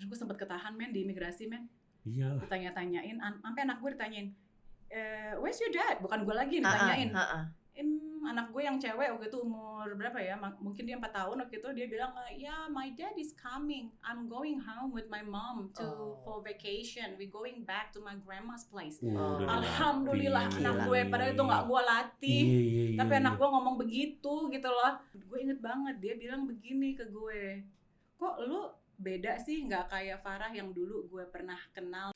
Terus gue sempet ketahan men di imigrasi men. Iyalah. Ditanya-tanyain, sampai anak gue ditanyain, where's your dad? Bukan gue lagi ditanyain. Anak gue yang cewek waktu itu umur berapa ya? Mungkin dia 4 tahun waktu itu, dia bilang, yeah, my dad is coming. I'm going home with my mom for vacation. We going back to my grandma's place. Alhamdulillah anak gue, padahal itu gak gue latih. Tapi anak gue ngomong begitu gitu loh. Gue inget banget dia bilang begini ke gue, kok lu beda sih, gak kayak Farah yang dulu gue pernah kenal.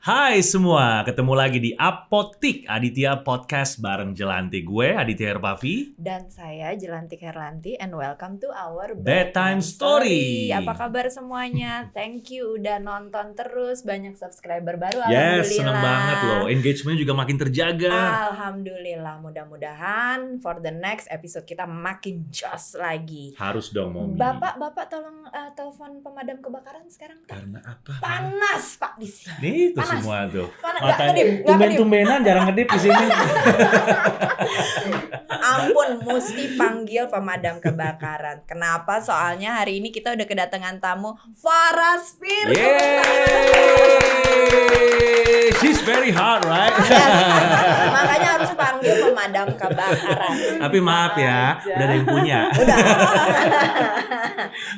Hai semua, ketemu lagi di Apotik Aditya Podcast bareng Jelantik. Gue Aditya Herpavi. Dan saya Jelantik Herlanti, and welcome to our Bedtime Story. Apa kabar semuanya? Thank you udah nonton terus, banyak subscriber baru. Yes, Alhamdulillah. seneng banget loh, engagement juga makin terjaga. Alhamdulillah, mudah-mudahan for the next episode kita makin jos lagi. Harus dong, Momi. Bapak tolong telepon pemadam kebakaran sekarang. Karena apa? Panas Pak di sini. Nih itu Panas. semua tuh. Tumben-tumbenan jarang ngedip di sini. Ampun, mesti panggil pemadam kebakaran. Kenapa? Soalnya hari ini kita udah kedatangan tamu Farah Spir. Yeay! She's very hot, right? Yes. Makanya harus panggil pemadam kebakaran. Tapi maaf ya, udah ada yang punya. Udah.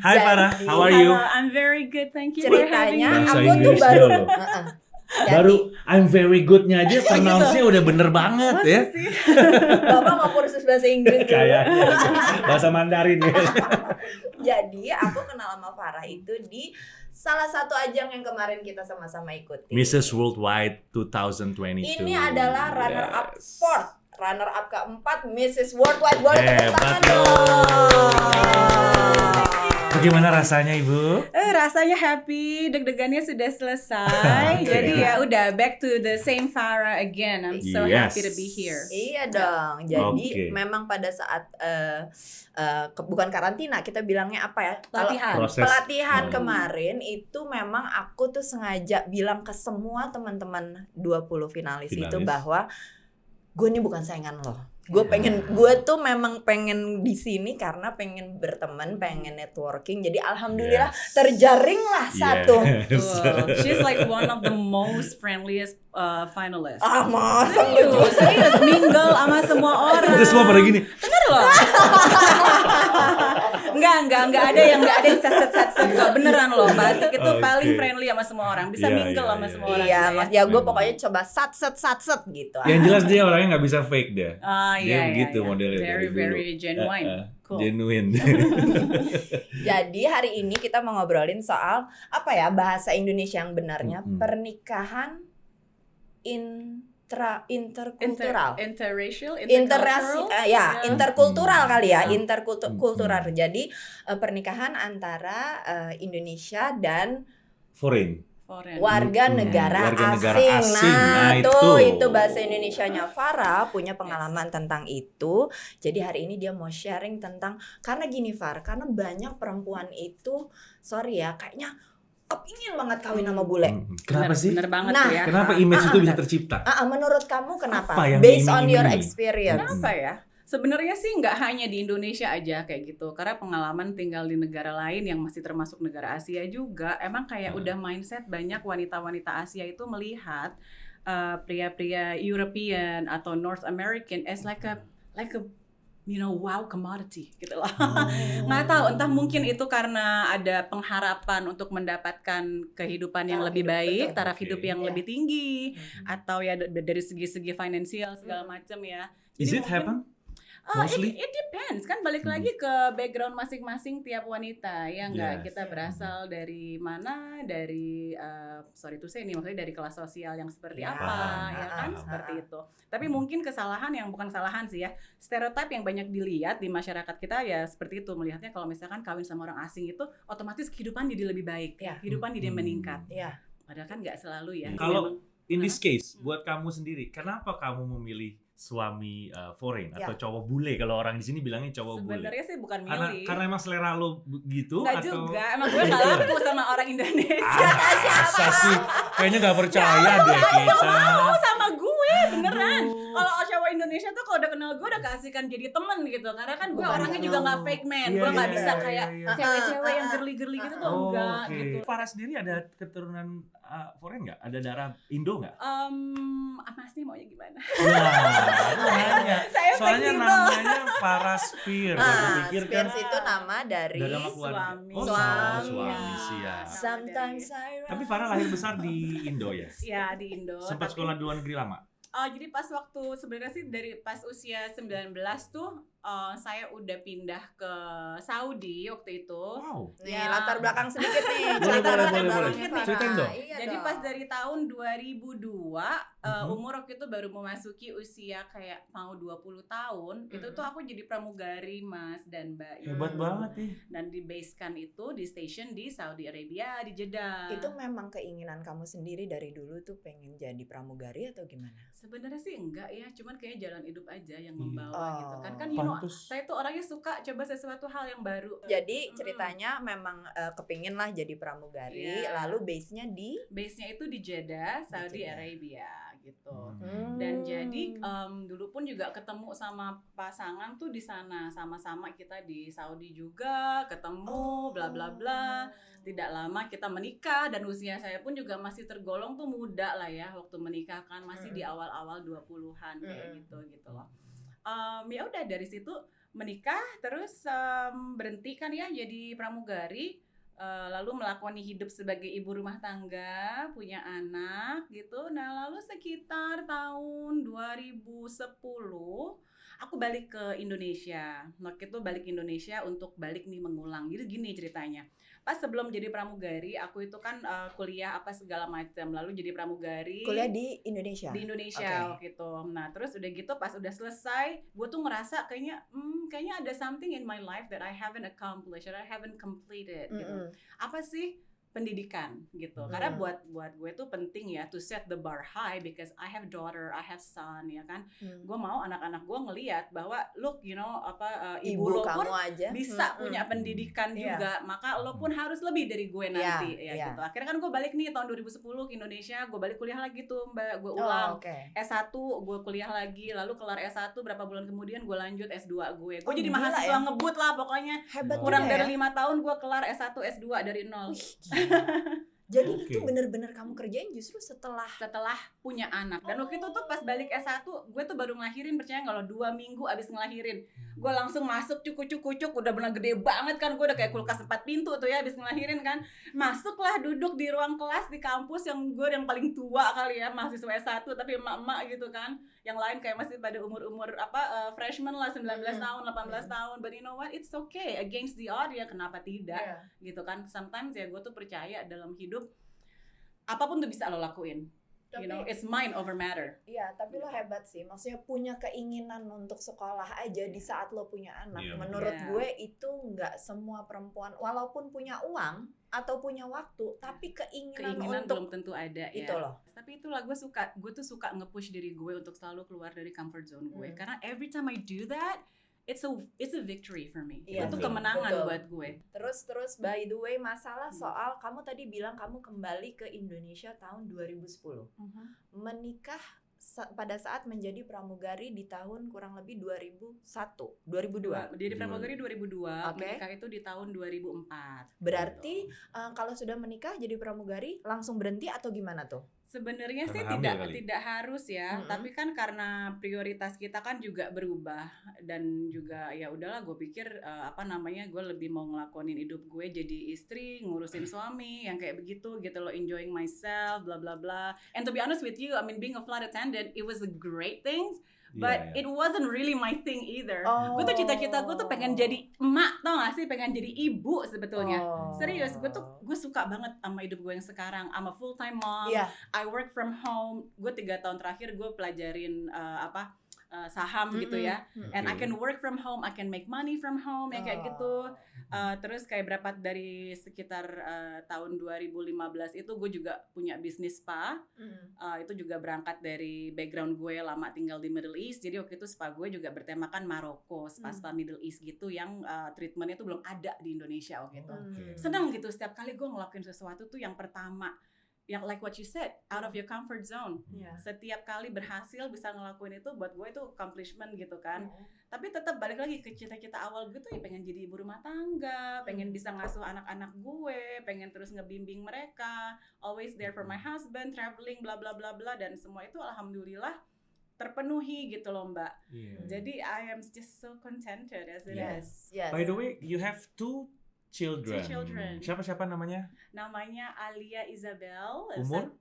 Hai Farah, how are you? Hello, I'm very good, thank you for having Ceritanya me. Bahasa aku tuh Inggris baru dulu. Jadi, Baru I'm very good-nya aja pronounce-nya udah bener banget ya. Bapak mau kursus bahasa Inggris dulu. Kayaknya bahasa Mandarin ya. Jadi aku kenal sama Farah itu di salah satu ajang yang kemarin kita sama-sama ikuti. Mrs. Worldwide 2022. Ini adalah runner up fourth, runner up keempat Mrs. Worldwide. Boleh tepuk tangan dong. Bagaimana rasanya Ibu? Rasanya happy, deg-degannya sudah selesai. Jadi ya udah back to the same Farah again. I'm so happy to be here. Iya dong. Jadi memang pada saat bukan karantina, kita bilangnya apa ya? Pelatihan kemarin itu memang aku tuh sengaja bilang ke semua teman-teman 20 finalis itu bahwa gue ini bukan saingan lo. Gue tuh memang pengen di sini karena pengen berteman, pengen networking. Jadi alhamdulillah terjaring lah satu. She's like one of the most friendliest finalists. Masa serius mingle sama semua orang. Itu semua pada gini. Bener loh. Enggak ada yang set kok, beneran loh. Batik itu paling friendly sama semua orang, bisa mingle sama semua orang. Iya, ya gue pokoknya coba sat gitu. Yang jelas dia orangnya nggak bisa fake deh. Dia begitu modelnya. Very genuine. Cool. Genuine. Jadi hari ini kita mau ngobrolin soal apa ya, bahasa Indonesia yang benarnya, pernikahan interkultural, interkultural kali ya, interkultural. Jadi pernikahan antara Indonesia dan warga negara asing. Nah, itu bahasa Indonesianya Farah punya pengalaman tentang itu. Jadi hari ini dia mau sharing tentang, karena gini Far, karena banyak perempuan itu, sorry ya, kayaknya kepingin banget kawin sama bule. Kenapa sih? Bener banget ya. Kenapa image itu bisa tercipta? Menurut kamu kenapa? Apa yang Based on your experience. Kenapa ya? Sebenarnya sih nggak hanya di Indonesia aja kayak gitu, karena pengalaman tinggal di negara lain yang masih termasuk negara Asia juga, emang kayak udah mindset banyak wanita-wanita Asia itu melihat pria-pria European atau North American as like a wow commodity gitu loh. Nggak tahu, entah mungkin itu karena ada pengharapan untuk mendapatkan kehidupan yang lebih baik, taraf hidup yang lebih tinggi, atau ya dari segi finansial segala macam ya. Is it happen? It depends kan, balik lagi ke background masing-masing tiap wanita ya nggak. Kita berasal dari mana, dari sorry to say nih, maksudnya dari kelas sosial yang seperti apa ya kan, seperti itu. Tapi mungkin kesalahan yang bukan kesalahan sih ya, stereotip yang banyak dilihat di masyarakat kita ya seperti itu, melihatnya kalau misalkan kawin sama orang asing itu otomatis kehidupan jadi lebih baik, kehidupan jadi meningkat. Padahal kan nggak selalu ya. Kalau in this case buat kamu sendiri, kenapa kamu memilih suami foreign atau cowok bule, kalau orang di sini bilangnya cowok bule. Sebenarnya sih bukan milih. Karena emang selera lo gitu nggak atau juga, emang gue nggak laku sama orang Indonesia. Masa sih? Kayaknya nggak percaya deh kita. Mau sama gue beneran. Kalau cowok Indonesia tuh kalau udah kenal gue udah kasihkan jadi temen gitu, karena kan gue orangnya juga nggak fake man. Gue nggak bisa kayak cewek-cewek yang girly-girly gitu tuh enggak gitu. Farah sendiri ada keturunan foreign nggak? Ada darah Indo nggak? Mas nih maunya gimana? Nanya. Soalnya namanya Farah Spears. Spears itu nama dari suami. Suami sih ya. Sometimes I run. Tapi Farah lahir besar di Indo ya? Iya, di Indo. Sempat sekolah di luar negeri lama? Jadi pas waktu sebenarnya sih dari pas usia 19 tuh saya udah pindah ke Saudi waktu itu. Wow. Nih latar belakang sedikit nih. Boleh. Ceritain dong. Jadi pas dari tahun 2002 umur waktu itu baru memasuki usia kayak mau 20 tahun, itu tuh aku jadi pramugari Mas dan Mbak. Hebat banget nih. Dan di basekan itu di station di Saudi Arabia di Jeddah. Itu memang keinginan kamu sendiri dari dulu tuh pengen jadi pramugari atau gimana? Sebenarnya sih enggak ya, cuman kayak jalan hidup aja yang membawa gitu kan. Kan you know, saya tuh orangnya suka coba sesuatu hal yang baru. Jadi ceritanya memang kepingin lah jadi pramugari, lalu base-nya itu di Jeddah, Saudi Arabia gitu. Dan jadi dulu pun juga ketemu sama pasangan tuh di sana, sama-sama kita di Saudi juga ketemu, bla bla bla. Tidak lama kita menikah dan usia saya pun juga masih tergolong tuh muda lah ya waktu menikah kan, masih di awal-awal 20-an kayak gitu loh. Ya udah dari situ menikah terus berhenti kan ya jadi pramugari, lalu melakoni hidup sebagai ibu rumah tangga, punya anak gitu. Nah lalu sekitar tahun 2010 aku balik ke Indonesia. Waktu itu balik Indonesia untuk balik nih mengulang. Jadi gini ceritanya. Pas sebelum jadi pramugari, aku itu kan kuliah apa segala macam. Lalu jadi pramugari. Kuliah di Indonesia? Di Indonesia waktu itu. Nah terus udah gitu pas udah selesai, gue tuh ngerasa kayaknya ada something in my life that I haven't accomplished, that I haven't completed gitu. Apa sih? Pendidikan gitu. Karena buat gue tuh penting ya to set the bar high because I have daughter, I have son ya kan. Gue mau anak-anak gue ngelihat bahwa look you know ibu lo pun aja bisa punya pendidikan juga, maka lo pun harus lebih dari gue nanti gitu. Akhirnya kan gue balik nih tahun 2010 ke Indonesia, gue balik kuliah lagi tuh Mbak, gue ulang S1, gue kuliah lagi, lalu kelar S1 berapa bulan kemudian gue lanjut S2 gue jadi mahasiswa ngebut lah pokoknya. Hebat kurang dari 5 tahun gue kelar S1 S2 dari nol. Jadi itu bener-bener kamu kerjain justru setelah punya anak. Dan waktu itu tuh pas balik S1 gue tuh baru ngelahirin, percaya nggak lo, 2 minggu abis ngelahirin gue langsung masuk cucuk udah bener gede banget kan, gue udah kayak kulkas 4 pintu tuh ya abis ngelahirin kan. Masuklah duduk di ruang kelas di kampus yang gue yang paling tua kali ya, mahasiswa S1 tapi emak-emak gitu kan, yang lain kayak masih pada umur freshman lah, 19 tahun 18 tahun. But you know what, it's okay, against the odds ya, kenapa tidak gitu kan. Sometimes ya gue tuh percaya dalam hidup apapun tuh bisa lo lakuin. Tapi, you know, it's mind over matter. Iya, tapi lo hebat sih. Maksudnya punya keinginan untuk sekolah aja di saat lo punya anak. Menurut gue itu nggak semua perempuan, walaupun punya uang atau punya waktu, tapi keinginan untuk belum tentu ada itu ya. Loh. Tapi itulah gue tuh suka nge-push diri gue untuk selalu keluar dari comfort zone gue. Karena every time I do that, it's a victory for me. Itu kemenangan buat gue. Terus by the way, masalah soal kamu tadi bilang kamu kembali ke Indonesia tahun 2010. Menikah pada saat menjadi pramugari di tahun kurang lebih 2002. Jadi pramugari 2002, menikah itu di tahun 2004. Berarti kalau sudah menikah jadi pramugari langsung berhenti atau gimana tuh? Sebenarnya sih tidak harus ya, tapi kan karena prioritas kita kan juga berubah, dan juga ya udahlah gue pikir gue lebih mau ngelakonin hidup gue jadi istri, ngurusin suami yang kayak begitu gitu loh, enjoying myself bla bla bla. And to be honest with you, I mean being a flight attendant, it was a great thing. But it wasn't really my thing either. Gue tuh cita-cita gue tuh pengen jadi emak, tau gak sih, pengen jadi ibu sebetulnya. Serius, gue suka banget sama hidup gue yang sekarang. I'm a full time mom. I work from home. Gue 3 tahun terakhir gue pelajarin saham gitu ya. And I can work from home, I can make money from home, yang kayak gitu. Terus kayak berapa dari sekitar tahun 2015 itu gue juga punya bisnis spa. Itu juga berangkat dari background gue lama tinggal di Middle East. Jadi waktu itu spa gue juga bertemakan Maroko, spa Middle East gitu yang treatmentnya itu belum ada di Indonesia waktu itu. Seneng gitu setiap kali gue ngelakuin sesuatu tuh yang pertama, yang like what you said, out of your comfort zone. Setiap kali berhasil bisa ngelakuin itu, buat gue itu accomplishment gitu kan. Tapi tetap balik lagi ke cita-cita awal gue tuh ya pengen jadi ibu rumah tangga, pengen bisa ngasuh anak-anak gue, pengen terus ngebimbing mereka, always there for my husband, traveling, bla bla bla bla, dan semua itu alhamdulillah terpenuhi gitu loh Mbak. Jadi I am just so contented as it is. By the way, you have two children. Siapa namanya? Namanya Alia Isabel.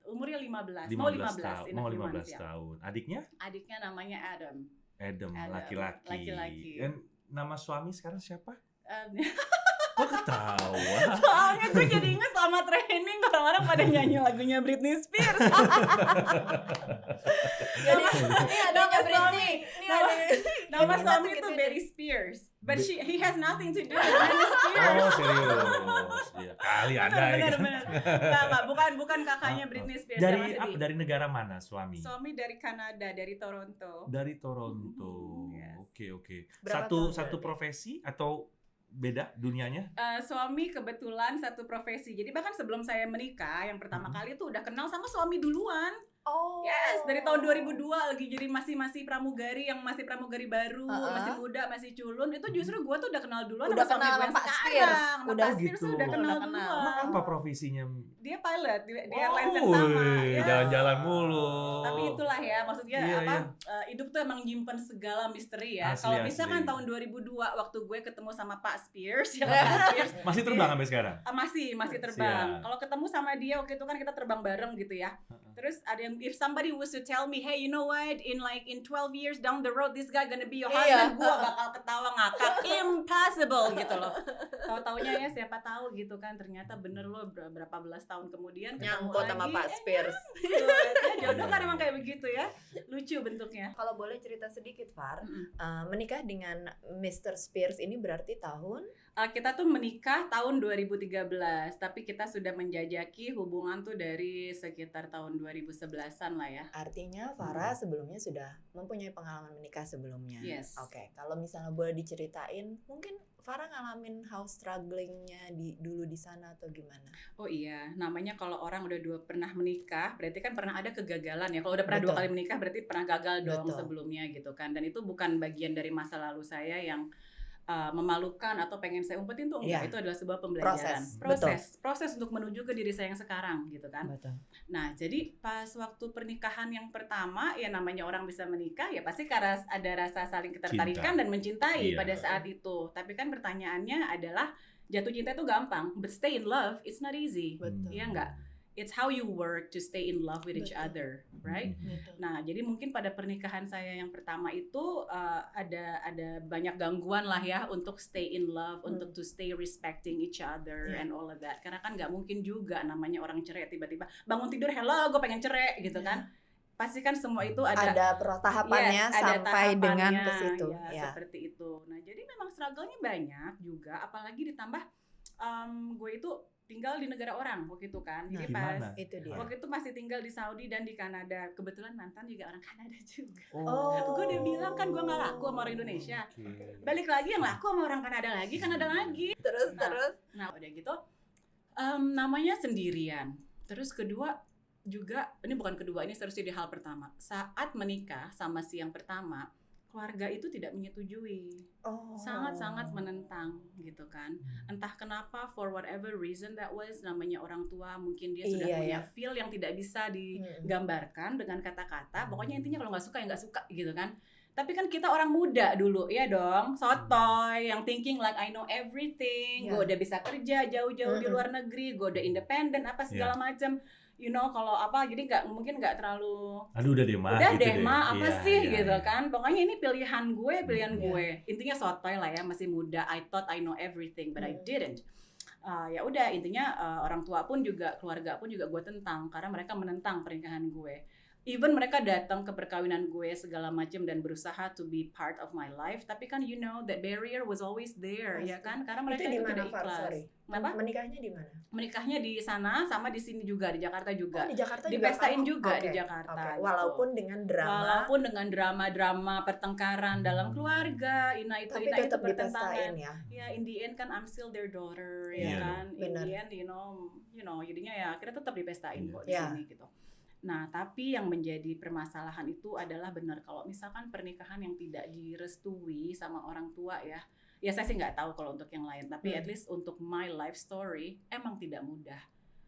Umurnya 15. 15 tahun. Adiknya? Adiknya namanya Adam, laki-laki. Dan nama suami sekarang siapa? Kok ketawa? Soalnya gue jadi inget selama training orang-orang pada nyanyi lagunya Britney Spears. Jadi ini adanya Britney. Nama suami itu Barry Spears, but he has nothing to do with Britney Spears. Oh serius? Ya, kali ada. Benar. Bukan kakaknya Britney Spears. Dari negara mana suami? Suami dari Kanada, dari Toronto. Dari Toronto. Yes. Oke. Satu profesi atau beda dunianya? Suami kebetulan satu profesi. Jadi bahkan sebelum saya menikah, yang pertama kali tuh udah kenal sama suami duluan. Yes, dari tahun 2002 lagi jadi masih pramugari, yang masih pramugari baru, masih muda, masih culun. Itu justru gue tuh udah kenal duluan udah sama kenal suami gue Pak Spears. Udah gitu. Udah kenal duluan. Apa profesinya? Dia pilot di airlines yang sama. Jalan-jalan mulu. Tapi itulah ya, maksudnya hidup tuh emang nyimpen segala misteri ya. Kalau bisa kan tahun 2002 waktu gue ketemu sama Pak Spears, masih terbang sampai sekarang? Masih terbang. Kalau ketemu sama dia waktu itu kan kita terbang bareng gitu ya. Terus ada yang, if somebody was to tell me, hey, you know what, in 12 years down the road this guy gonna be your husband, gue bakal ketawa ngakak, impossible gitu loh. Tahu-taunya ya siapa tahu gitu kan, ternyata bener loh berapa belas tahun kemudian nyangkut sama Pak Spears. Jodoh kan emang kayak begitu ya, lucu bentuknya. Kalau boleh cerita sedikit Far, menikah dengan Mr. Spears ini berarti tahun? Kita tuh menikah tahun 2013, tapi kita sudah menjajaki hubungan tuh dari sekitar tahun 2011-an lah ya. Artinya Farah sebelumnya sudah mempunyai pengalaman menikah sebelumnya. Yes. Oke, kalau misalnya boleh diceritain, mungkin Farah ngalamin house strugglingnya dulu di sana atau gimana? Oh iya, namanya kalau orang udah pernah menikah, berarti kan pernah ada kegagalan ya. Kalau udah pernah 2 kali menikah, berarti pernah gagal dong sebelumnya gitu kan. Dan itu bukan bagian dari masa lalu saya yang memalukan atau pengen saya umpetin tuh enggak, itu adalah sebuah pembelajaran. Proses untuk menuju ke diri saya yang sekarang gitu kan. Betul. Nah, jadi pas waktu pernikahan yang pertama, ya namanya orang bisa menikah ya pasti karena ada rasa saling ketertarikan dan mencintai pada saat itu. Tapi kan pertanyaannya adalah jatuh cinta itu gampang, but stay in love it's not easy. Iya enggak? It's how you work to stay in love with each other, right? Nah, jadi mungkin pada pernikahan saya yang pertama itu ada banyak gangguan lah ya untuk stay in love, untuk to stay respecting each other and all of that. Karena kan nggak mungkin juga namanya orang cerai tiba-tiba bangun tidur, hello, gue pengen cerai gitu kan? Pasti kan semua itu ada tahapannya sampai dengan ke situ. Seperti itu. Nah, jadi memang struggle-nya banyak juga, apalagi ditambah gue itu tinggal di negara orang waktu itu kan. Jadi pas waktu itu masih tinggal di Saudi dan di Kanada. Kebetulan mantan juga orang Kanada juga. Gue udah bilang kan gue gak laku sama orang Indonesia. Balik lagi yang laku sama orang Kanada lagi. Terus. Nah udah gitu namanya sendirian. Terus kedua juga, ini bukan kedua, ini seharusnya di hal pertama. Saat menikah sama si yang pertama, keluarga itu tidak menyetujui, sangat-sangat menentang gitu kan. Entah kenapa, for whatever reason that was, namanya orang tua mungkin dia sudah punya feel yang tidak bisa digambarkan dengan kata-kata. Pokoknya intinya kalau nggak suka ya nggak suka gitu kan. Tapi kan kita orang muda dulu ya dong, sotoy, yang thinking like I know everything, gue udah bisa kerja jauh-jauh di luar negeri, gue udah independen apa segala macam. You know, kalau apa, jadi mungkin nggak terlalu udah deh mah apa sih gitu kan. Pokoknya ini pilihan gue. Intinya sotoy lah ya, masih muda. I thought I know everything but I didn't. Ya udah, intinya orang tua pun juga, keluarga pun juga gue tentang karena mereka menentang pernikahan gue. even mereka datang ke perkawinan gue segala macam dan berusaha to be part of my life, tapi kan you know that barrier was always there. Ya kan, karena mereka itu tidak ikhlas. Kenapa? Menikahnya di mana? Menikahnya di sana sama di sini juga, di Jakarta juga. Di Jakarta juga. Dipestain juga di Jakarta. Gitu. Walaupun dengan drama pertengkaran dalam keluarga, itu pertentangan. Ya, in the end kan I'm still their daughter, ya kan. In the end, you know, jadinya ya akhirnya tetap dipestain kok di sini gitu. Nah, tapi yang menjadi permasalahan itu adalah benar kalau misalkan pernikahan yang tidak direstui sama orang tua ya saya sih nggak tahu kalau untuk yang lain, tapi at least untuk my life story emang tidak mudah.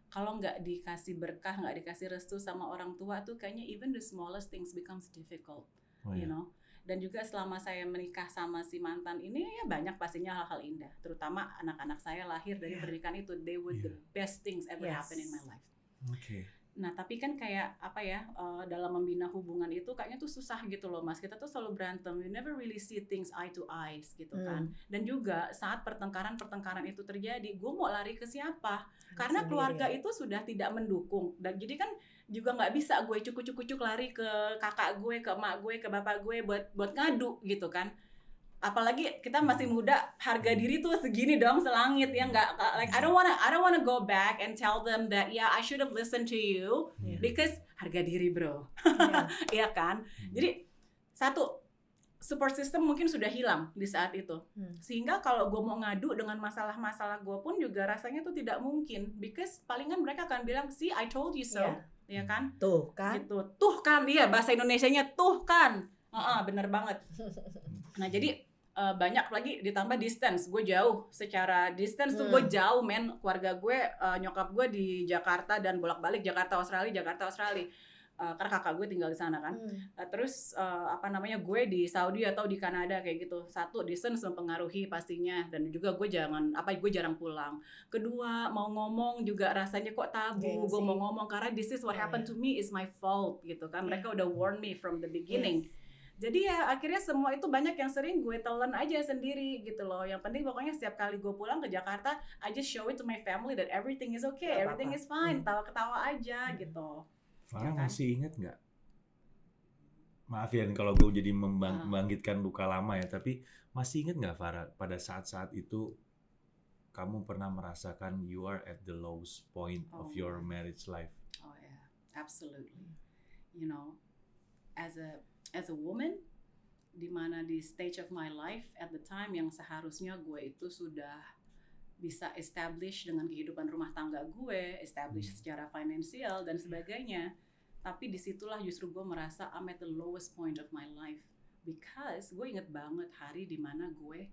Kalau nggak dikasih berkah, nggak dikasih restu sama orang tua tuh kayaknya even the smallest things becomes difficult, you know. Dan juga selama saya menikah sama si mantan ini ya banyak pastinya hal-hal indah, terutama anak-anak saya lahir dari pernikahan itu. They were the best things ever happen in my life. Nah, tapi kan kayak apa ya, dalam membina hubungan itu kayaknya tuh susah gitu loh, Mas. Kita tuh selalu berantem, we never really see things eye to eyes gitu kan. Dan juga saat pertengkaran itu terjadi, gue mau lari ke siapa? Karena keluarga itu sudah tidak mendukung. Dan jadi kan juga nggak bisa gue cucuk-cucuk lari ke kakak gue, ke emak gue, ke bapak gue buat ngadu gitu kan. Apalagi kita masih muda, harga diri tuh segini dong, selangit ya, nggak like I don't wanna go back and tell them that I should have listened to you because harga diri bro, iya kan. Jadi satu, support system mungkin sudah hilang di saat itu, sehingga kalau gue mau ngadu dengan masalah-masalah gue pun juga rasanya tuh tidak mungkin, because palingan mereka akan bilang see I told you so, ya kan, tuh kan, gitu, tuh kan, iya bahasa Indonesianya tuh kan, bener banget. Nah jadi banyak lagi ditambah distance, gue jauh secara distance tuh gue jauh keluarga gue, nyokap gue di Jakarta dan bolak-balik Jakarta Australia karena kakak gue tinggal di sana kan. Terus gue di Saudi atau di Kanada kayak gitu. Satu, distance mempengaruhi pastinya, dan juga gue jarang pulang. Kedua, mau ngomong juga rasanya kok tabu gue mau ngomong, karena this is what happened to me is my fault gitu kan. Mereka udah warn me from the beginning. Jadi ya akhirnya semua itu banyak yang sering gue telan aja sendiri gitu loh. Yang penting pokoknya setiap kali gue pulang ke Jakarta, I just show it to my family that everything is okay, everything is fine, tawa-ketawa aja gitu. Farah masih ingat nggak? Maaf ya kalau gue jadi membangkitkan luka lama ya, tapi masih ingat nggak Farah pada saat-saat itu kamu pernah merasakan you are at the lowest point of your marriage life? Oh yeah, absolutely. You know, as a woman, di mana di stage of my life at the time yang seharusnya gue itu sudah bisa establish dengan kehidupan rumah tangga gue, establish secara finansial dan sebagainya, tapi disitulah justru gue merasa I'm at the lowest point of my life, because gue inget banget hari di mana gue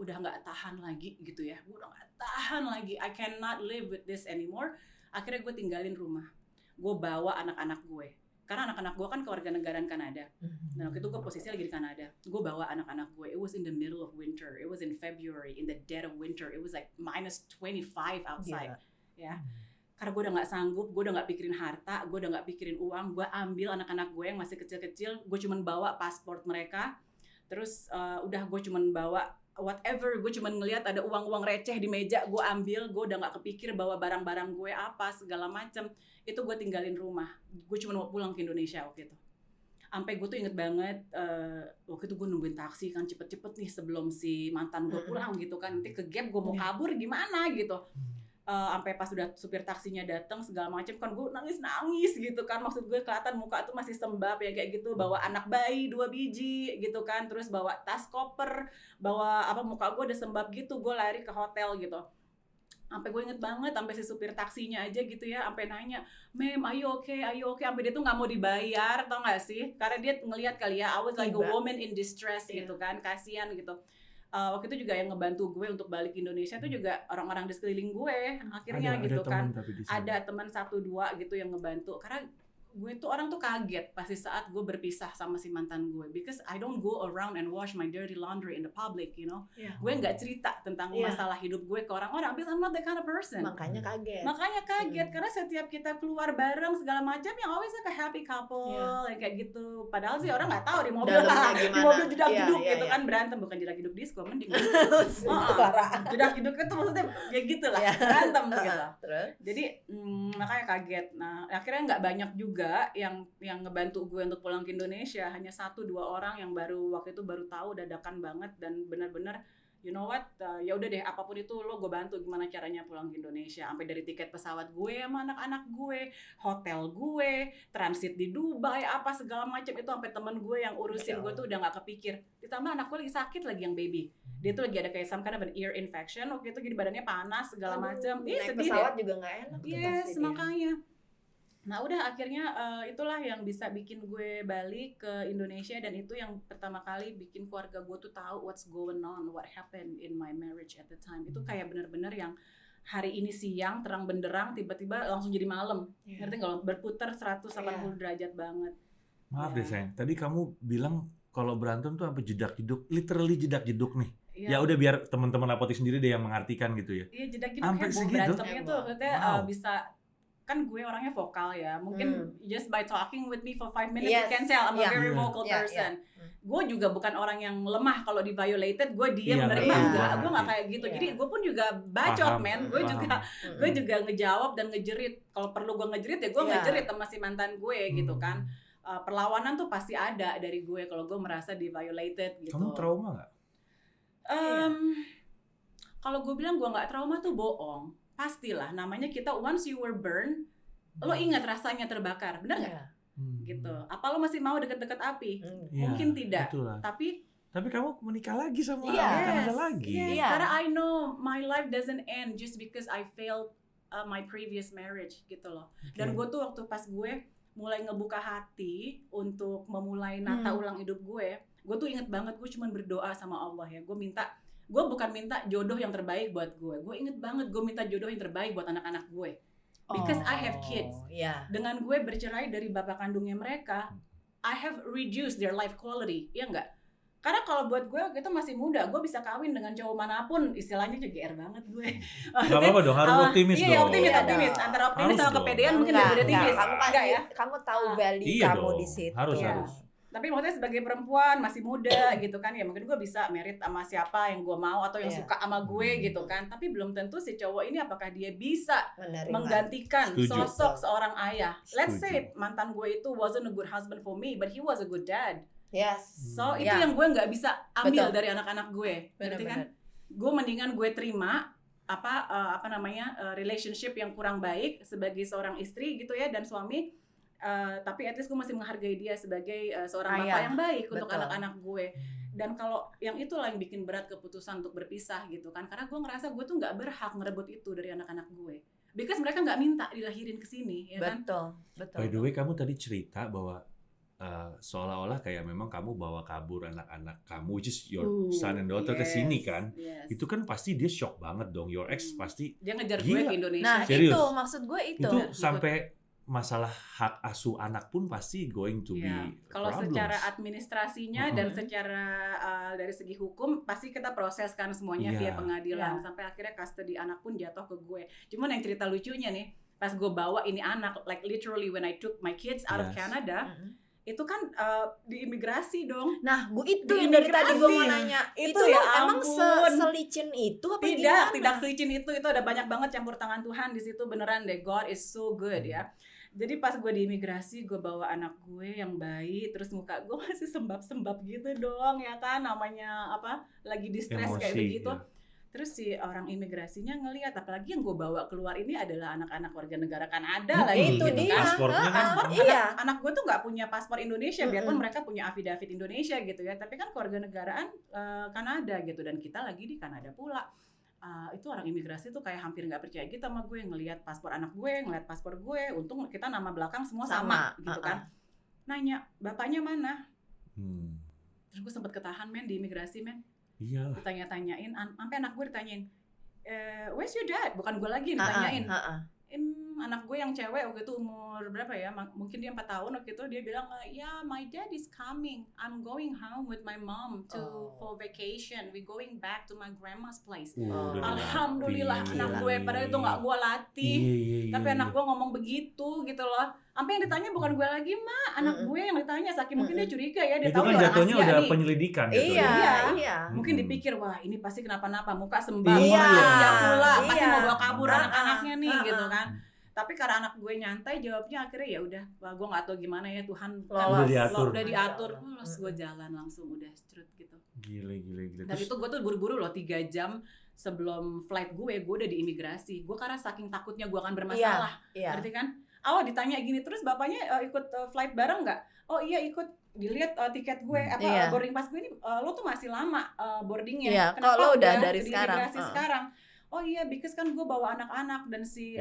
udah nggak tahan lagi gitu ya, gue udah nggak tahan lagi, I cannot live with this anymore. Akhirnya gue tinggalin rumah, gue bawa anak-anak gue. Karena anak-anak gue kan kewarganegaraan Kanada. Nah waktu itu gue posisinya lagi di Kanada. Gue bawa anak-anak gue. It was in the middle of winter. It was in February, in the dead of winter. It was like minus 25 outside. Ya. Karena gue udah gak sanggup, gue udah gak pikirin harta, gue udah gak pikirin uang. Gue ambil anak-anak gue yang masih kecil-kecil. Gue cuman bawa paspor mereka. Terus udah gue cuman bawa whatever. Gue cuman ngelihat ada uang-uang receh di meja. Gue ambil. Gue udah gak kepikir bawa barang-barang gue apa, segala macem. Itu gue tinggalin rumah. Gue cuma mau pulang ke Indonesia waktu itu. Sampai gue tuh inget banget, waktu itu gue nungguin taksi kan cepet-cepet nih sebelum si mantan gue pulang gitu kan. Nanti ke Gap gue mau kabur gimana gitu. Sampai pas udah supir taksinya datang segala macam kan gue nangis gitu kan. Maksud gue kelihatan muka tuh masih sembab ya kayak gitu. Bawa anak bayi 2 biji gitu kan. Terus bawa tas koper, bawa muka gue udah sembab gitu. Gue lari ke hotel gitu. Sampai gue inget banget, sampai si supir taksinya aja gitu ya, sampai nanya, "Ma'am, are you okay? Sampai dia tuh nggak mau dibayar, tau nggak sih? Karena dia ngelihat kali ya, I was like a woman in distress gitu kan, kasihan gitu. Waktu itu juga yang ngebantu gue untuk balik ke Indonesia itu juga orang-orang di sekeliling gue, akhirnya gitu kan. Ada teman 1-2 gitu yang ngebantu, karena gue tuh orang tuh kaget pasti saat gue berpisah sama si mantan gue, because I don't go around and wash my dirty laundry in the public, you know. Gue nggak cerita tentang masalah hidup gue ke orang-orang, because I'm not that kind of person. Makanya kaget. Karena setiap kita keluar bareng segala macam yang always like a happy couple, yang kayak gitu. Padahal sih orang nggak tahu di mobil jedak-jeduk gitu kan, berantem, bukan jedak-jeduk disco, mending jedak-jeduk itu maksudnya ya gitu lah, berantem gitu. Jadi makanya kaget. Nah akhirnya nggak banyak juga juga yang ngebantu gue untuk pulang ke Indonesia hanya 1-2 orang yang waktu itu baru tahu dadakan banget dan benar-benar you know what, ya udah deh apapun itu lo gue bantu gimana caranya pulang ke Indonesia, sampai dari tiket pesawat gue sama anak-anak gue, hotel gue, transit di Dubai, apa segala macam itu sampai temen gue yang urusin gue tuh udah nggak kepikir. Ditambah anak gue lagi sakit lagi yang baby, dia tuh lagi ada kayak some kind of an ear infection waktu itu, jadi badannya panas segala macam. Naik pesawat juga nggak enak. Yes, makanya. Nah udah akhirnya itulah yang bisa bikin gue balik ke Indonesia, dan itu yang pertama kali bikin keluarga gue tuh tahu what's going on, what happened in my marriage at the time. Itu kayak bener-bener yang hari ini siang terang benderang tiba-tiba langsung jadi malam. Ngerti nggak lo? Berputar 180 derajat banget. Maaf deh sayang, tadi kamu bilang kalau berantem tuh sampai jedak-jeduk, literally jedak-jeduk nih. Ya udah biar teman-teman apotek sendiri deh yang mengartikan gitu ya. Iya jedak-jeduk heboh, berantemnya tuh katanya bisa. Kan gue orangnya vokal ya, mungkin just by talking with me for 5 minutes you can tell I'm a very vocal person. Gue juga bukan orang yang lemah kalau di violated, gue diam menerima enggak, gue nggak kayak gitu. Jadi gue pun juga bacot men, gue juga ngejawab dan ngejerit. Kalau perlu gue ngejerit ya gue ngejerit sama si mantan gue gitu kan. Perlawanan tuh pasti ada dari gue kalau gue merasa di violated gitu. Kamu trauma nggak? Kalau gue bilang gue nggak trauma tuh bohong. Pastilah, namanya kita once you were burned, lo ingat rasanya terbakar, benar nggak? Gitu. Apa lo masih mau deket-deket api? Mungkin tidak. Itulah. Tapi kamu menikah lagi sama Kanada lagi. Karena I know my life doesn't end just because I failed my previous marriage gitu loh. Dan gue tuh waktu pas gue mulai ngebuka hati untuk memulai nata ulang hidup gue tuh inget banget gue cuma berdoa sama Allah ya. Gue bukan minta jodoh yang terbaik buat gue inget banget gue minta jodoh yang terbaik buat anak-anak gue. Because I have kids. Dengan gue bercerai dari bapak kandungnya mereka, I have reduced their life quality, ya enggak? Karena kalau buat gue itu masih muda, gue bisa kawin dengan cowok manapun, istilahnya juga GR banget gue. Gak apa-apa dong, harus optimis dong. Iya, optimis. Antara optimis sama kepedean mungkin beda tipis. Kamu tahu value kamu di situ. Harus. Tapi maksudnya sebagai perempuan masih muda gitu kan, ya mungkin gue bisa merit sama siapa yang gue mau atau yang suka sama gue gitu kan. Tapi belum tentu si cowok ini apakah dia bisa menggantikan sosok seorang ayah. Let's say mantan gue itu wasn't a good husband for me, but he was a good dad. So itu yang gue nggak bisa ambil dari anak-anak gue. Berarti kan gue mendingan gue terima relationship yang kurang baik sebagai seorang istri gitu ya dan suami. Tapi at least gue masih menghargai dia sebagai seorang bapak yang baik untuk anak-anak gue. Dan kalau yang itulah yang bikin berat keputusan untuk berpisah gitu kan, karena gue ngerasa gue tuh nggak berhak ngerebut itu dari anak-anak gue, because mereka nggak minta dilahirin ke sini, ya kan? Betul. By the way, kamu tadi cerita bahwa seolah-olah kayak memang kamu bawa kabur anak-anak kamu, which is your son and daughter ke sini kan? Itu kan pasti dia shock banget dong. Your ex pasti dia ngejar gue ke Indonesia. Nah serius. Itu maksud gue itu sampai masalah hak asuh anak pun pasti going to be kalau secara administrasinya dan secara dari segi hukum pasti kita proseskan semuanya via pengadilan sampai akhirnya custody anak pun jatuh ke gue. Cuman yang cerita lucunya nih, pas gue bawa ini anak, like literally when I took my kids out of Canada, itu kan di imigrasi dong. Nah, Bu, itu yang dari tadi gue mau nanya. Itu ya emang selicin itu apa gimana? Tidak selicin itu ada banyak banget campur tangan Tuhan di situ, beneran deh. God is so good ya. Jadi pas gue di imigrasi, gue bawa anak gue yang bayi, terus muka gue masih sembab-sembab gitu dong, ya kan, namanya lagi di stres kayak begitu. Terus si orang imigrasinya ngelihat, apalagi yang gue bawa keluar ini adalah anak-anak warga negara Kanada lagi gitu kan. Paspor anak gue tuh nggak punya paspor Indonesia, biarpun mereka punya affidavit Indonesia gitu ya, tapi kan keluarga negaraan Kanada gitu, dan kita lagi di Kanada pula. Itu orang imigrasi tuh kayak hampir nggak percaya gitu sama gue, ngelihat paspor anak gue, ngelihat paspor gue, untung kita nama belakang semua sama gitu kan. Nanya, bapaknya mana? Terus gue sempet ketahan men di imigrasi men. Iya. Ditanya-tanyain, sampai anak gue ditanyain, where's your dad? Bukan gue lagi ditanyain. Anak gue yang cewek waktu itu umur berapa ya? Mungkin dia 4 tahun waktu itu, dia bilang, my dad is coming. I'm going home with my mom for vacation. We going back to my grandma's place. Alhamdulillah anak gue, padahal itu nggak gue latih. Tapi anak gue ngomong begitu gitu loh. Sampai yang ditanya bukan gue lagi, anak gue yang ditanya. Saking mungkin dia curiga ya, dia tahu kan jatuhnya udah nih. Penyelidikan. Iya. Mungkin dipikir, wah ini pasti kenapa-napa, muka sembab, pula pasti mau bawa kabur anak-anaknya nih gitu kan. Tapi karena anak gue nyantai jawabnya akhirnya ya udah, gue nggak tahu gimana ya Tuhan udah diatur, terus gue jalan langsung udah strut gitu. Gile. Dan itu gue tuh buru-buru loh 3 jam sebelum flight gue udah di imigrasi. Gue karena saking takutnya gue akan bermasalah, ngerti kan? Ditanya gini terus bapaknya ikut flight bareng nggak? Oh iya ikut. Dilihat tiket gue boarding pass gue ini lo tuh masih lama boardingnya. Kenapa lo udah dari sekarang? Oh iya, because kan gue bawa anak-anak dan si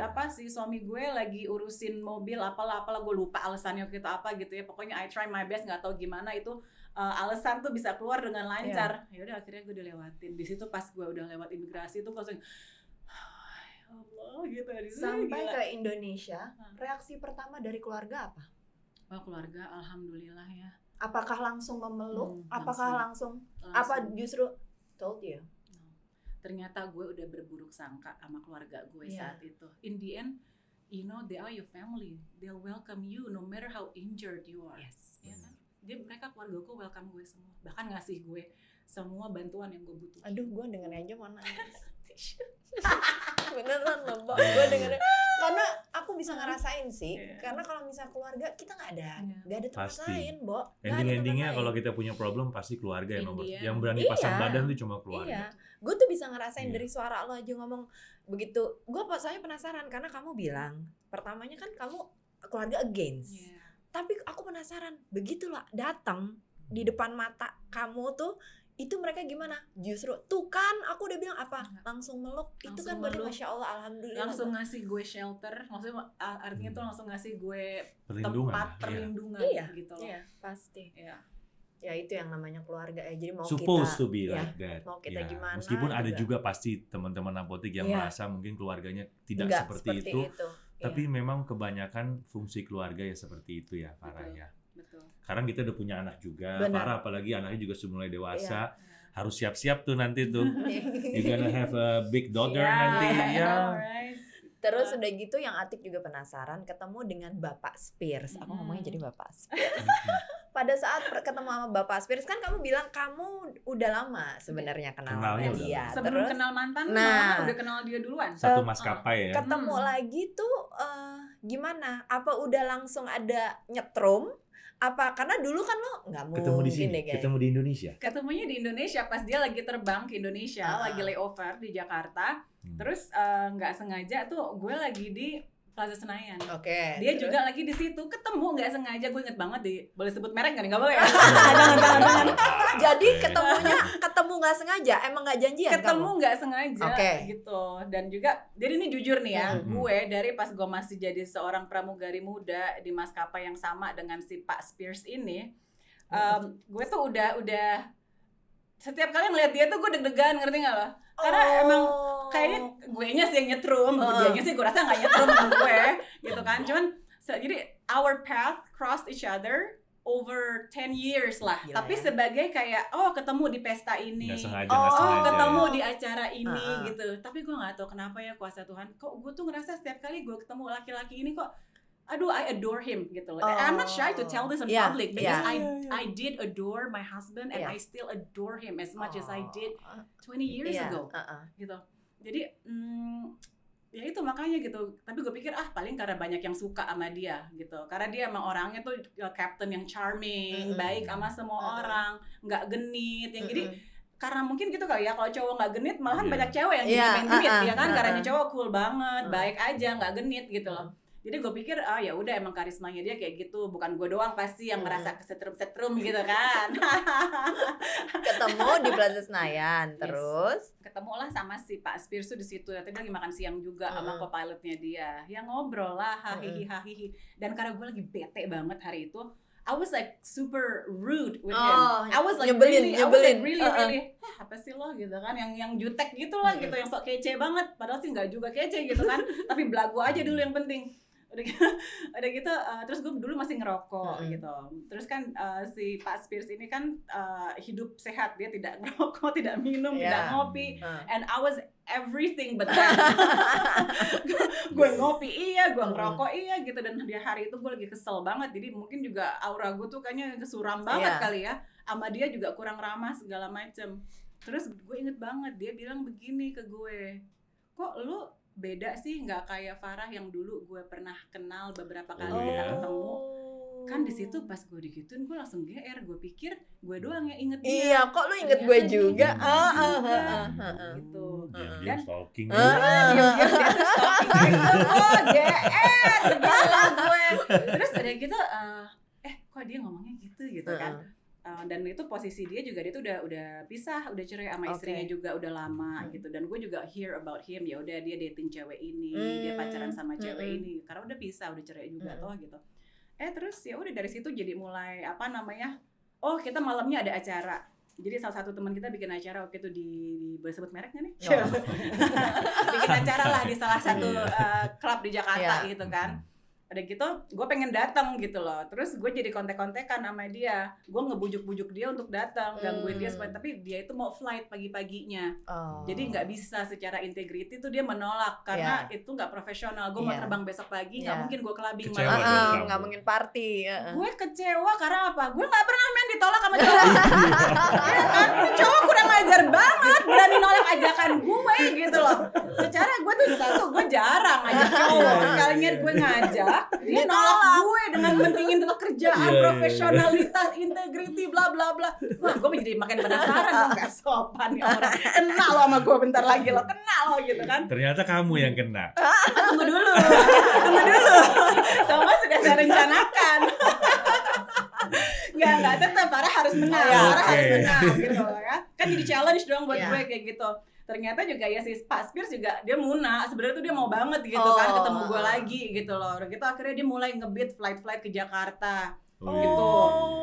suami gue lagi urusin mobil apalah gue lupa alasannya gitu apa gitu ya. Pokoknya I try my best, nggak tahu gimana itu alasan tuh bisa keluar dengan lancar. Ya udah akhirnya gue dilewatin. Di situ pas gue udah lewat imigrasi tuh langsung ya Allah gitu. Sampai ke Indonesia, reaksi pertama dari keluarga apa? Keluarga alhamdulillah ya. Apakah langsung memeluk? Apakah langsung? Apa justru told you? Ternyata gue udah berburuk sangka sama keluarga gue saat itu. In the end, you know, they are your family. They'll welcome you no matter how injured you are. Yes. Ya kan? Jadi mereka keluarga gue welcome gue semua. Bahkan ngasih gue semua bantuan yang gue butuh. Aduh, gue dengerin aja mana. Beneran loh, Mbak. Gue dengerin. Karena aku bisa ngerasain sih. Karena kalau misalnya keluarga, kita nggak ada tempat lain, Mbak. Ending-endingnya kalau kita punya problem pasti keluarga yang nomor. Yang berani pasang badan tuh cuma keluarga. Gue tuh bisa ngerasain dari suara lo aja ngomong begitu. Gue soalnya penasaran karena kamu bilang pertamanya kan kamu keluarga against. Tapi aku penasaran begitu lah datang di depan mata kamu tuh itu mereka gimana? Justru tuh kan aku udah bilang apa? Langsung meluk. Itu kan berarti Masya Allah, alhamdulillah. Langsung ngasih gue shelter. Maksudnya artinya tuh langsung ngasih gue tempat perlindungan gitu loh. Iya, pasti. Ya itu yang namanya keluarga ya. Jadi mau supposed kita to be like that. Mau kita gimana? Meskipun ada juga pasti teman-teman apotek yang merasa mungkin keluarganya tidak seperti itu. Tapi memang kebanyakan fungsi keluarga ya seperti itu ya, Farah ya. Betul. Sekarang kita udah punya anak juga, Farah apalagi anaknya juga sudah mulai dewasa. Harus siap-siap tuh nanti tuh. You're gonna have a big daughter nanti ya. Terus udah gitu yang Atik juga penasaran ketemu dengan Bapak Spears. Aku ngomongnya jadi Bapak Spears. Pada saat ketemu sama Bapak Spears kan kamu bilang kamu udah lama sebenarnya kenalnya dia. Sebelum kenal mantan, udah kenal dia duluan. Satu maskapai ya. Ketemu lagi tuh gimana? Apa udah langsung ada nyetrum? Apa karena dulu kan lo nggak mungkin ketemu di sini, ketemu di Indonesia. Ketemunya di Indonesia pas dia lagi terbang ke Indonesia, lagi layover di Jakarta. Terus nggak sengaja tuh gue lagi di Plaza Senayan. Dia terus? Juga lagi di situ ketemu nggak sengaja. Gue inget banget boleh sebut merek nggak boleh ya? jangan. Jadi ketemu nggak sengaja, emang nggak janjian? Ketemu nggak sengaja gitu. Dan juga jadi ini jujur nih ya, gue dari pas gue masih jadi seorang pramugari muda di maskapai yang sama dengan si Pak Spears ini, gue tuh udah setiap kali ngeliat dia tuh gue deg-degan, ngerti nggak lo? Karena emang kayaknya gue nya sih yang nyetrum, dianya sih gue rasa nggak nyetrum sama gue, gitu kan. Cuman jadi our path crossed each other over 10 years lah. Gila, tapi sebagai kayak ketemu di pesta ini, ketemu di acara ini gitu. Tapi gue nggak tahu kenapa ya kuasa Tuhan. Kok gue tuh ngerasa setiap kali gue ketemu laki-laki ini kok aduh, I adore him gitu loh. I'm not shy to tell this in public because I did adore my husband and I still adore him as much as I did 20 years ago. Gitu. Jadi ya itu makanya gitu. Tapi gue pikir paling karena banyak yang suka sama dia gitu. Karena dia emang orangnya tuh captain yang charming, baik sama semua orang, nggak genit. Yang jadi karena mungkin gitu kali ya, kalau cowok nggak genit malahan banyak cewek yang pengen genit ya kan. Karena cowok cool banget, baik aja, nggak genit gitu loh. Jadi gue pikir ya udah emang karismanya dia kayak gitu, bukan gue doang pasti yang merasa kesetrum-setrum gitu kan. Ketemu di Plaza Senayan, terus ketemulah sama si Pak Spears tuh di situ. Tadi lagi makan siang juga sama co-pilotnya dia. Ya ngobrol lah, hahihi. Dan karena gue lagi bete banget hari itu, I was like super rude with him. I was like nyebelin. really apa sih lo gitu kan, yang jutek gitu lah gitu, yang sok kece banget. Padahal sih nggak juga kece gitu kan, tapi belagu aja dulu yang penting. Udah gitu terus gue dulu masih ngerokok gitu. Terus kan si Pak Spears ini kan hidup sehat, dia tidak ngerokok, tidak minum, tidak ngopi, and I was everything but that. Gue ngopi gue ngerokok gitu. Dan di hari itu gue lagi kesel banget, jadi mungkin juga aura gue tuh kayaknya kesuram banget kali ya. Sama dia juga kurang ramah segala macem. Terus gue inget banget dia bilang begini ke gue, kok lu beda sih, nggak kayak Farah yang dulu gue pernah kenal beberapa kali kita ketemu. Kan di situ pas gue digituin gue langsung GR, gue pikir gue doang yang inget dia. Iya, kok lu inget gue juga? Gitu. Dan stalking. Dia stalking. Oh, GR gila gue. Terus ada gitu, kok dia ngomongnya gitu kan. Dan itu posisi dia tuh udah pisah, udah cerai sama istrinya juga udah lama gitu. Dan gue juga hear about him, ya udah dia dating cewek ini, dia pacaran sama cewek ini karena udah pisah, udah cerai juga toh gitu. Terus ya udah dari situ jadi mulai oh kita malamnya ada acara. Jadi salah satu teman kita bikin acara waktu itu di boleh sebut mereknya nih? Bikin acara lah di salah satu klub di Jakarta gitu kan. Ada gitu, gue pengen datang gitu loh. Terus gue jadi kontek-kontekan sama dia. Gue ngebujuk-bujuk dia untuk datang, gangguin dia supaya, tapi dia itu mau flight pagi-paginya. Jadi nggak bisa secara integriti tuh dia menolak karena itu nggak profesional. Gue mau terbang besok pagi, nggak mungkin gue clubbing malam. Nggak mungkin party. Gue kecewa karena apa? Gue nggak pernah ditolak sama cowok. Ya kan? Ini cowok kurang ajar banget, berani nolak ajakan gue gitu loh. Secara gue tuh gue jarang ngajak cowok. Sekalinya gue ngajak, dia nolak gue dengan pentingin pekerjaan, profesionalitas, integriti, bla bla bla. Wah, gue jadi makin penasaran, gak sopan ya orang. Kena lo sama gue bentar lagi lo, kena lo gitu kan. Ternyata kamu yang kena. Tunggu dulu. Sama sudah saya rencanakan. Enggak, tetap Farah harus menang. Farah harus menang gitu ya. Kan jadi challenge dong buat gue kayak gitu. Ternyata juga ya si Pak Spears juga dia muna, sebenarnya tuh dia mau banget gitu kan ketemu gue lagi gitu loh. Udah gitu akhirnya dia mulai ngebit flight ke Jakarta. Gitu.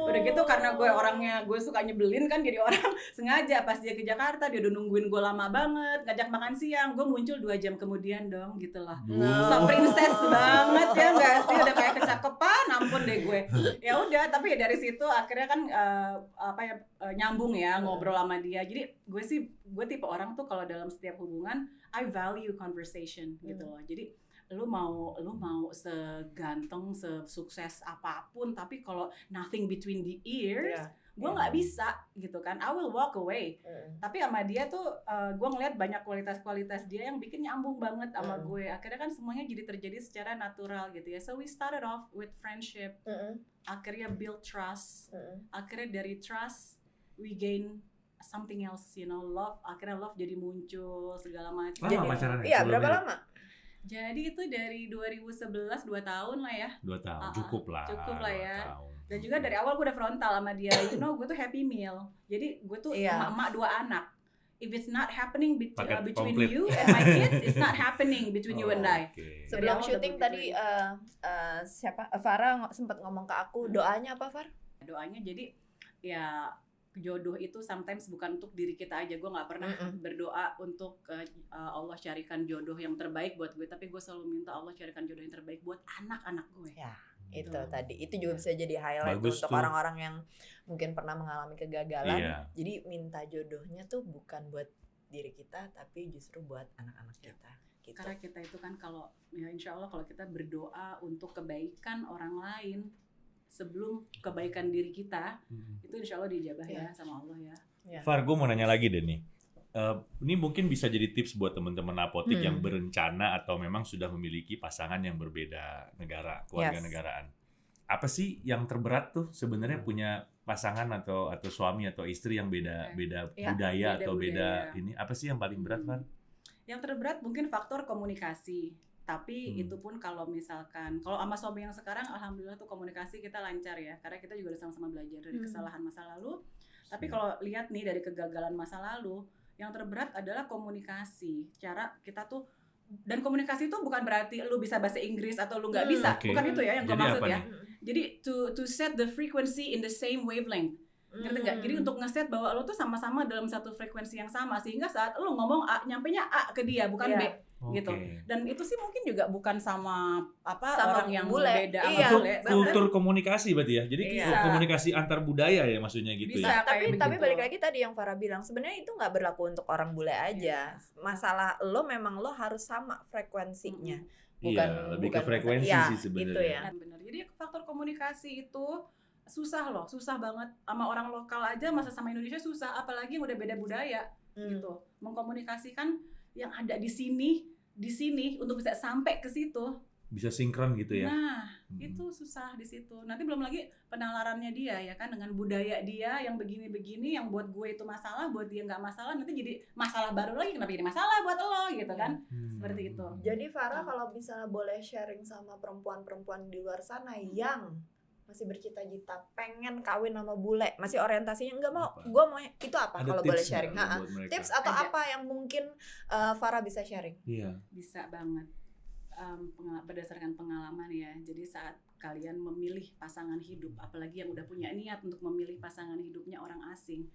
Udah gitu karena gue orangnya gue suka nyebelin kan, jadi orang sengaja pas dia ke Jakarta dia udah nungguin gue lama banget, ngajak makan siang, gue muncul 2 jam kemudian dong gitu lah. So princess banget ya enggak sih, udah kayak kecakepan, ampun deh gue. Ya udah, tapi ya dari situ akhirnya kan nyambung ya ngobrol sama dia. Jadi gue tipe orang tuh kalau dalam setiap hubungan I value conversation gitu loh. Jadi lu mau seganteng, sesukses apapun, tapi kalau nothing between the ears, gue nggak bisa gitu kan. I will walk away. Tapi sama dia tuh gue ngeliat banyak kualitas dia yang bikin nyambung banget sama gue. Akhirnya kan semuanya jadi terjadi secara natural gitu ya. So we started off with friendship, akhirnya build trust, akhirnya dari trust we gain something else, you know, love. Akhirnya love jadi muncul segala macam. Lama pacarannya? Iya, berapa lama? Jadi itu dari 2011, 2 tahun lah ya. 2 tahun, cukup lah ya. Dan juga dari awal gue udah frontal sama dia, you know, gue tuh happy meal. Jadi gue tuh emak 2 anak. If it's not happening between you and my kids, it's not happening between you and I. Sebelum syuting tadi Farah sempat ngomong ke aku, doanya apa Far? Doanya jadi ya jodoh itu sometimes bukan untuk diri kita aja. Gue nggak pernah berdoa untuk Allah carikan jodoh yang terbaik buat gue, tapi gue selalu minta Allah carikan jodoh yang terbaik buat anak-anak gue. Ya, itu tadi itu juga bisa jadi highlight untuk orang-orang yang mungkin pernah mengalami kegagalan. Jadi minta jodohnya tuh bukan buat diri kita, tapi justru buat anak-anak kita. Gitu. Karena kita itu kan kalau ya insya Allah kalau kita berdoa untuk kebaikan orang lain sebelum kebaikan diri kita, itu insya Allah dijabah ya sama Allah ya. Far, gue mau nanya lagi deh nih. Ini mungkin bisa jadi tips buat teman-teman apotik yang berencana atau memang sudah memiliki pasangan yang berbeda negara, keluarga negaraan. Apa sih yang terberat tuh sebenarnya punya pasangan atau suami atau istri yang beda budaya atau beda ini? Apa sih yang paling berat, Far? Yang terberat mungkin faktor komunikasi. Tapi itu pun kalau misalkan kalau sama suami yang sekarang alhamdulillah tuh komunikasi kita lancar ya, karena kita juga udah sama-sama belajar dari kesalahan masa lalu. Tapi kalau lihat nih dari kegagalan masa lalu, yang terberat adalah komunikasi. Cara kita tuh, dan komunikasi itu bukan berarti lu bisa bahasa Inggris atau lu nggak bisa, bukan itu ya yang gue maksud ya. Jadi to set the frequency in the same wavelength. Ngerti nggak? Jadi untuk ngeset bahwa lo tuh sama-sama dalam satu frekuensi yang sama, sehingga saat lo ngomong A, nyampenya A ke dia, bukan B. Gitu. Dan itu sih mungkin juga bukan sama orang yang beda sama bule. Kultur komunikasi berarti ya. Jadi komunikasi antar budaya ya maksudnya gitu bisa, ya. Tapi balik lagi tadi yang Farah bilang, sebenarnya itu nggak berlaku untuk orang bule aja. Masalah lo memang lo harus sama frekuensinya. Lebih ke frekuensi sih sebenarnya. Gitu ya. Benar. Jadi faktor komunikasi itu susah banget. Sama orang lokal aja masa sama Indonesia susah, apalagi yang udah beda budaya gitu. Mengkomunikasikan yang ada di sini di sini untuk bisa sampai ke situ. Bisa sinkron gitu ya. Nah, itu susah di situ. Nanti belum lagi penalarannya dia ya kan, dengan budaya dia yang begini-begini, yang buat gue itu masalah, buat dia nggak masalah, nanti jadi masalah baru lagi, kenapa jadi masalah buat lo gitu kan. Seperti itu. Jadi Farah kalau misalnya boleh sharing sama perempuan-perempuan di luar sana yang masih bercita-cita pengen kawin sama bule, masih orientasinya enggak mau, gue mau itu apa? Kalau boleh sharing, tips atau apa yang mungkin Farah bisa sharing? Iya. Bisa banget. Berdasarkan pengalaman ya, jadi saat kalian memilih pasangan hidup, apalagi yang udah punya niat untuk memilih pasangan hidupnya orang asing,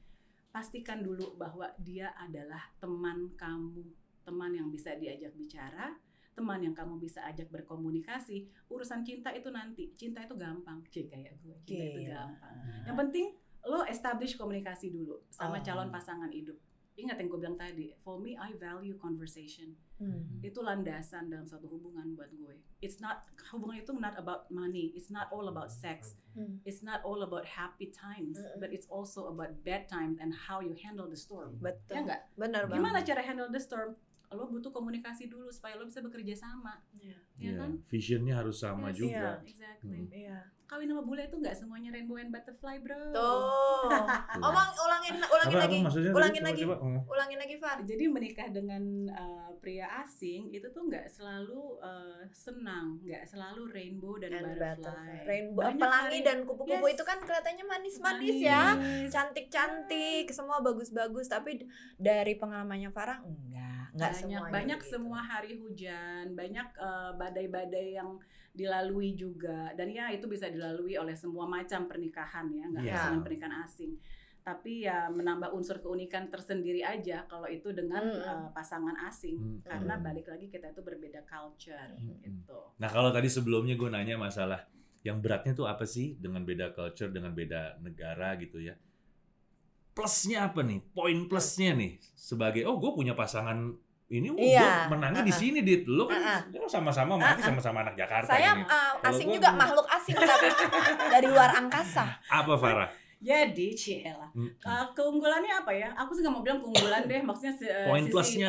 pastikan dulu bahwa dia adalah teman kamu, teman yang bisa diajak bicara, teman yang kamu bisa ajak berkomunikasi. Urusan cinta itu nanti, cinta itu gampang, kayak gue, cinta itu gampang. Yang penting lo establish komunikasi dulu sama calon pasangan hidup. Ingat yang gue bilang tadi, for me I value conversation. Itu landasan dalam suatu hubungan buat gue. Hubungan itu not about money, it's not all about sex, it's not all about happy times, but it's also about bad times and how you handle the storm. Betul. Ya nggak? Benar banget. Gimana cara handle the storm? Lo butuh komunikasi dulu supaya lo bisa bekerja sama. Ya kan? Visionnya harus sama juga. Exactly. Kawin sama bule itu nggak semuanya rainbow and butterfly, bro. Tuh. ulangin lagi. Ulangin lagi, Far. Jadi menikah dengan pria asing itu tuh nggak selalu senang, nggak selalu rainbow dan butterfly. Rainbow, pelangi dan kupu-kupu itu kan kelihatannya manis-manis ya, cantik-cantik, semua bagus-bagus. Tapi dari pengalamannya Farah banyak gitu. Semua hari hujan, banyak badai-badai yang dilalui juga, dan ya itu bisa dilalui oleh semua macam pernikahan ya, nggak harus dengan pernikahan asing, tapi ya menambah unsur keunikan tersendiri aja kalau itu dengan pasangan asing, karena balik lagi kita itu berbeda culture gitu. Nah kalau tadi sebelumnya gue nanya masalah yang beratnya tuh apa sih dengan beda culture, dengan beda negara gitu ya, plusnya apa nih, poin plusnya nih sebagai gue punya pasangan ini gue menangnya di sini, Dit. Lo kan sama-sama mati, sama-sama anak Jakarta. Saya asing juga, makhluk asing dari luar angkasa. Apa, Farah? Jadi, Ciela, keunggulannya apa ya? Aku sih nggak mau bilang keunggulan deh, maksudnya poin plusnya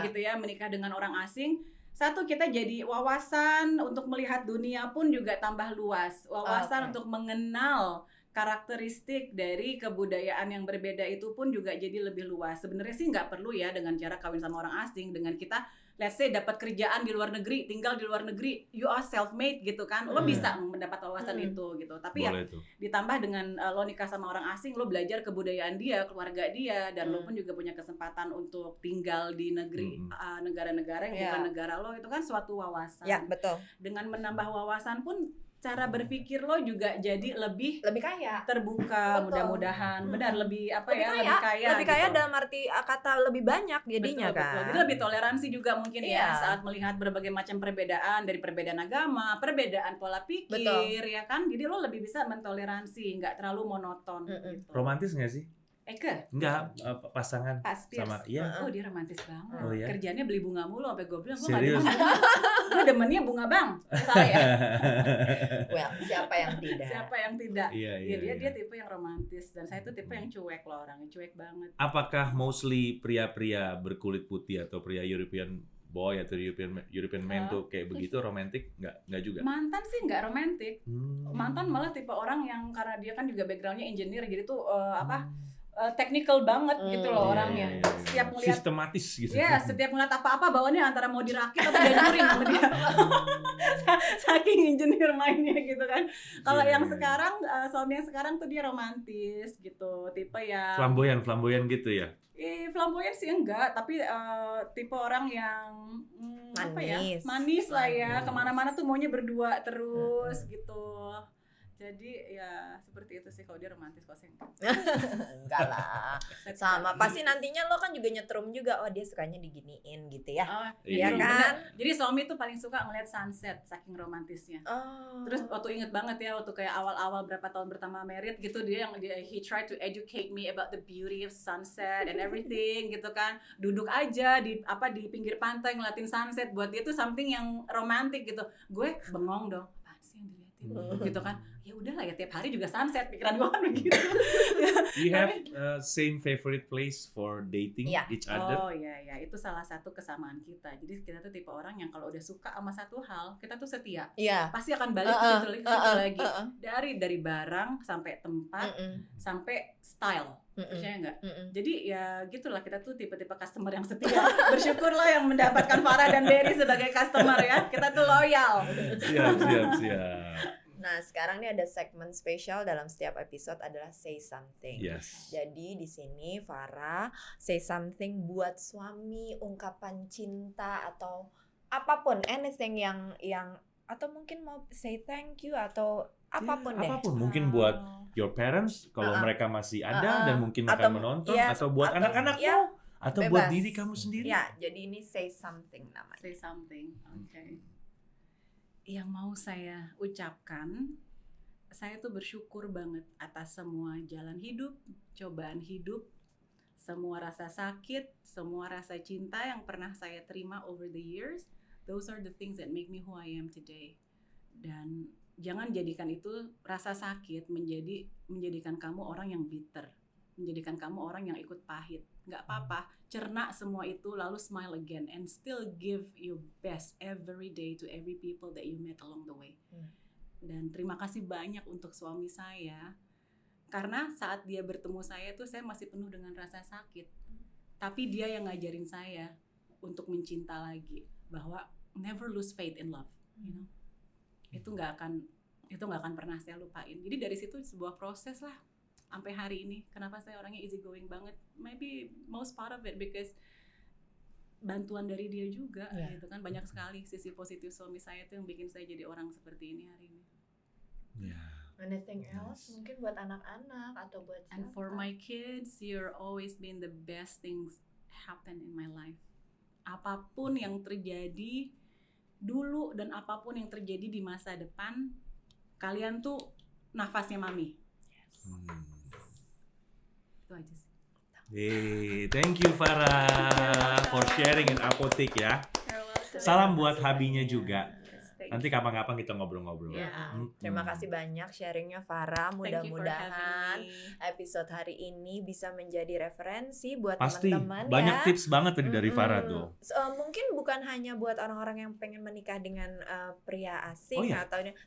gitu ya, menikah dengan orang asing. Satu, kita jadi wawasan untuk melihat dunia pun juga tambah luas. Wawasan untuk mengenal karakteristik dari kebudayaan yang berbeda itu pun juga jadi lebih luas. Sebenarnya sih nggak perlu ya dengan cara kawin sama orang asing, dengan kita let's say dapat kerjaan di luar negeri, tinggal di luar negeri, you are self-made gitu kan, lo bisa mendapat wawasan itu gitu. Tapi boleh ya itu. Ditambah dengan lo nikah sama orang asing, lo belajar kebudayaan dia, keluarga dia, dan lo pun juga punya kesempatan untuk tinggal di negeri negara-negara yang bukan negara lo, itu kan suatu wawasan. Ya, betul. Dengan menambah wawasan pun cara berpikir lo juga jadi lebih kaya, terbuka, mudah-mudahan benar lebih lebih kaya gitu. Dalam arti kata lebih banyak jadinya, betul. Jadi lebih toleransi juga mungkin ya saat melihat berbagai macam perbedaan, dari perbedaan agama, perbedaan pola pikir, ya kan, jadi lo lebih bisa mentoleransi, nggak terlalu monoton gitu. Romantis nggak sih? Eke? Enggak, pasangan sama dia romantis banget. Oh, ya? Kerjanya beli bunga mulu, sampai gue bilang gue nggak demen bunga. Gue demennya bunga bang. Salah ya? Well, siapa yang tidak? Iya. Dia tipe yang romantis, dan saya tuh tipe yang cuek loh, orangnya cuek banget. Apakah mostly pria-pria berkulit putih atau pria European boy atau European man tuh kayak begitu romantis? Nggak juga? Mantan sih nggak romantis. Mantan malah tipe orang yang karena dia kan juga backgroundnya engineer, jadi tuh technical banget gitu loh orangnya. Setiap ngeliat sistematis gitu. Iya, setiap ngeliat apa-apa bawaannya antara mau dirakit atau dihancurin sama dia. Saking engineer mainnya gitu kan. Kalau yang sekarang, suami yang sekarang tuh dia romantis gitu, tipe yang flamboyan gitu ya. Flamboyan sih enggak, tapi tipe orang yang manis lah ya. Kemana-mana tuh maunya berdua terus gitu. Jadi ya seperti itu sih kalau dia romantis, kok enggak. Enggak lah. Sama, pasti nantinya lo kan juga nyetrum juga, dia sukanya diginiin gitu ya. Iya kan? Jadi suami tuh paling suka ngeliat sunset saking romantisnya. Terus waktu inget banget ya, waktu kayak awal-awal berapa tahun pertama married gitu, he tried to educate me about the beauty of sunset and everything gitu kan. Duduk aja di pinggir pantai ngeliatin sunset, buat dia tuh something yang romantic gitu. Gue bengong dong. Apaan sih yang diliatin? Gitu kan. ya udahlah ya tiap hari juga sunset, pikiran gue kan begitu. You have same favorite place for dating each other? Oh iya, itu salah satu kesamaan kita. Jadi kita tuh tipe orang yang kalau udah suka sama satu hal, kita tuh setia. Pasti akan balik ke situ lagi. Dari barang sampai tempat, sampai style. Percaya nggak? Jadi ya gitulah, kita tuh tipe-tipe customer yang setia. Bersyukurlah yang mendapatkan Farah dan Berry sebagai customer ya. Kita tuh loyal. Siap. Nah, sekarang nih ada segmen spesial dalam setiap episode adalah Say Something. Yes. Jadi di sini Farah say something buat suami, ungkapan cinta atau apapun, anything yang atau mungkin mau say thank you atau apapun deh. Apapun, mungkin buat your parents kalau mereka masih ada dan mungkin akan menonton, atau buat anak-anakmu, atau bebas. Buat diri kamu sendiri. Ya, jadi ini say something namanya. Say something, oke. Yang mau saya ucapkan, saya tuh bersyukur banget atas semua jalan hidup, cobaan hidup, semua rasa sakit, semua rasa cinta yang pernah saya terima over the years. Those are the things that make me who I am today. Dan jangan jadikan itu rasa sakit menjadikan kamu orang yang bitter, menjadikan kamu orang yang ikut pahit. Nggak apa-apa, cerna semua itu lalu smile again and still give your best every day to every people that you met along the way. Dan terima kasih banyak untuk suami saya, karena saat dia bertemu saya tuh saya masih penuh dengan rasa sakit, tapi dia yang ngajarin saya untuk mencinta lagi, bahwa never lose faith in love, you know. Itu nggak akan pernah saya lupain. Jadi dari situ sebuah proses lah sampai hari ini. Kenapa saya orangnya easy going banget? Maybe most part of it because bantuan dari dia juga, gitu kan. Banyak sekali sisi positif suami saya tuh yang bikin saya jadi orang seperti ini hari ini. Anything else? Mungkin buat anak-anak atau buat siapa? And for my kids, you're always been the best things happen in my life. Apapun yang terjadi dulu dan apapun yang terjadi di masa depan, kalian tuh nafasnya mami. Itu aja sih. Hey, thank you Farah for sharing in Apotik ya. Salam buat Habinya juga. Nanti kapan-kapan kita ngobrol-ngobrol. Terima kasih banyak sharingnya Farah. Mudah-mudahan episode hari ini bisa menjadi referensi buat teman-teman. Banyak tips banget tadi dari Farah tuh. Mungkin bukan hanya buat orang-orang yang pengen menikah dengan pria asing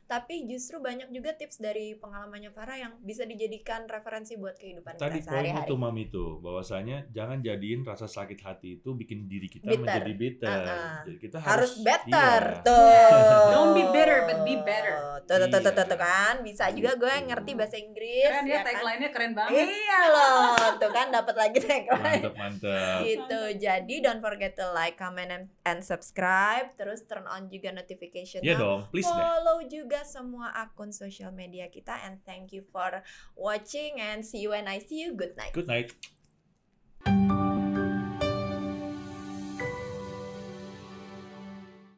tapi justru banyak juga tips dari pengalamannya Farah yang bisa dijadikan referensi buat kehidupan tadi kita sehari-hari. Tadi poin itu Mami tuh, bahwasanya jangan jadiin rasa sakit hati itu bikin diri kita menjadi bitter. Jadi kita harus better. Tuh. Don't be bitter, but be better. Tuh kan, bisa juga gue ngerti bahasa Inggris. Keren ya, tagline-nya keren banget. Iya loh, tuh kan dapat lagi tagline. Mantap. Gitu, jadi don't forget to like, comment, and subscribe. Terus turn on juga notification. Iya dong, please follow juga semua akun sosial media kita. And thank you for watching and see you when I see you. Good night. Good night.